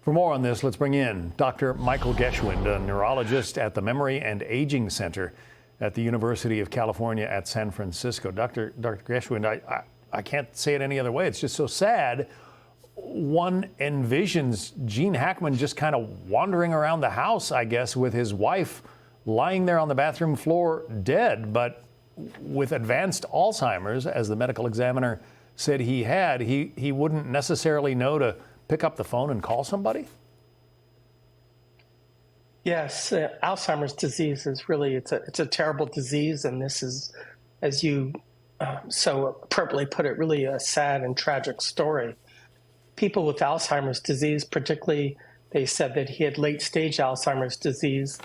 For more on this, let's bring in Dr. Michael Geschwind, a neurologist at the Memory and Aging Center at the University of California at San Francisco. Dr. Geschwind, I can't say it any other way. It's just so sad. One envisions Gene Hackman just kind of wandering around the house, I guess, with his wife lying there on the bathroom floor dead. But with advanced Alzheimer's, as the medical examiner said he had, he wouldn't necessarily know to pick up the phone and call somebody? Yes, Alzheimer's disease is really, it's a terrible disease, and this is, as you so appropriately put it, really a sad and tragic story. People with Alzheimer's disease, particularly, they said that he had late-stage Alzheimer's disease,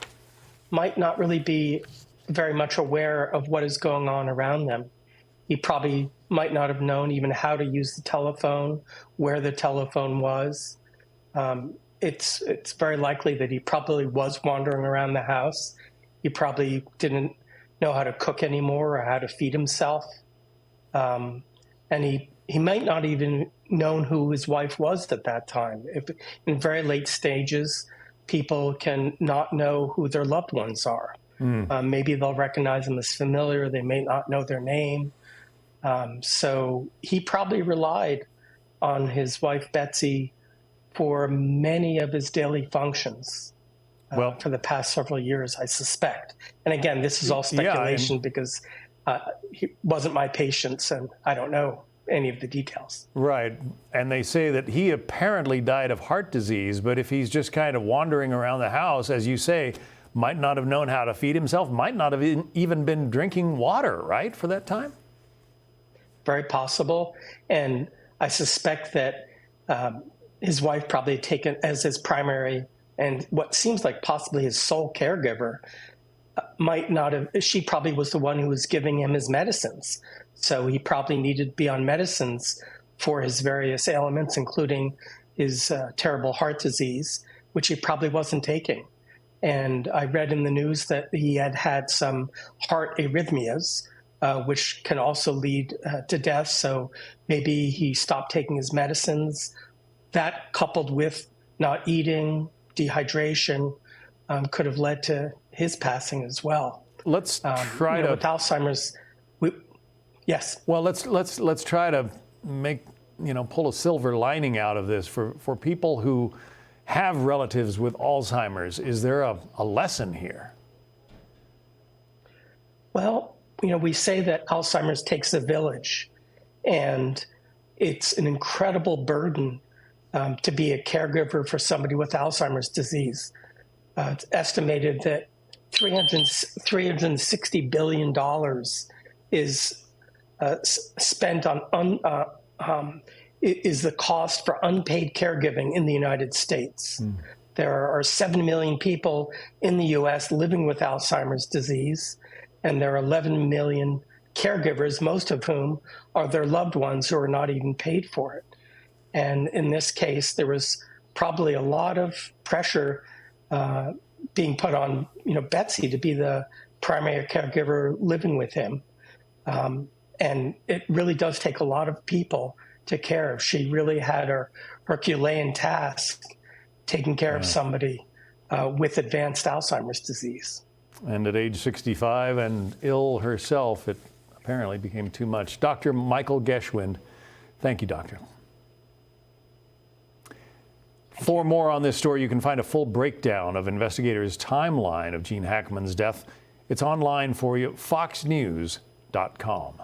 might not really be very much aware of what is going on around them. He probably might not have known even how to use the telephone, where the telephone was. It's very likely that he probably was wandering around the house. He probably didn't know how to cook anymore or how to feed himself. And he might not even known who his wife was at that time. If in very late stages, people can not know who their loved ones are. Maybe they'll recognize them as familiar. They may not know their name. So he probably relied on his wife, Betsy, for many of his daily functions for the past several years, I suspect. And again, this is all speculation because he wasn't my patient, and I don't know any of the details. Right. And they say that he apparently died of heart disease, but if he's just kind of wandering around the house, as you say, might not have known how to feed himself, might not have even been drinking water, right, for that time? Very possible. And I suspect that his wife probably had taken as his primary and what seems like possibly his sole caregiver, might not have, she probably was the one who was giving him his medicines. So he probably needed to be on medicines for his various ailments, including his terrible heart disease, which he probably wasn't taking. And I read in the news that he had had some heart arrhythmias, which can also lead to death. So maybe he stopped taking his medicines. That, coupled with not eating, dehydration, could have led to his passing as well. Let's try to with Alzheimer's. Yes. Well, let's try to make pull a silver lining out of this for people who have relatives with Alzheimer's. Is there a lesson here? Well, we say that Alzheimer's takes a village, and it's an incredible burden to be a caregiver for somebody with Alzheimer's disease. It's estimated that $360 billion is spent on is the cost for unpaid caregiving in the United States. There are 7 million people in the U.S. living with Alzheimer's disease, and there are 11 million caregivers, most of whom are their loved ones who are not even paid for it. And in this case, there was probably a lot of pressure being put on, Betsy to be the primary caregiver living with him. And it really does take a lot of people to care. She really had her Herculean task taking care of somebody with advanced Alzheimer's disease. And at age 65 and ill herself, it apparently became too much. Dr. Michael Geschwind, thank you, doctor. For more on this story, you can find a full breakdown of investigators' timeline of Gene Hackman's death. It's online for you, foxnews.com.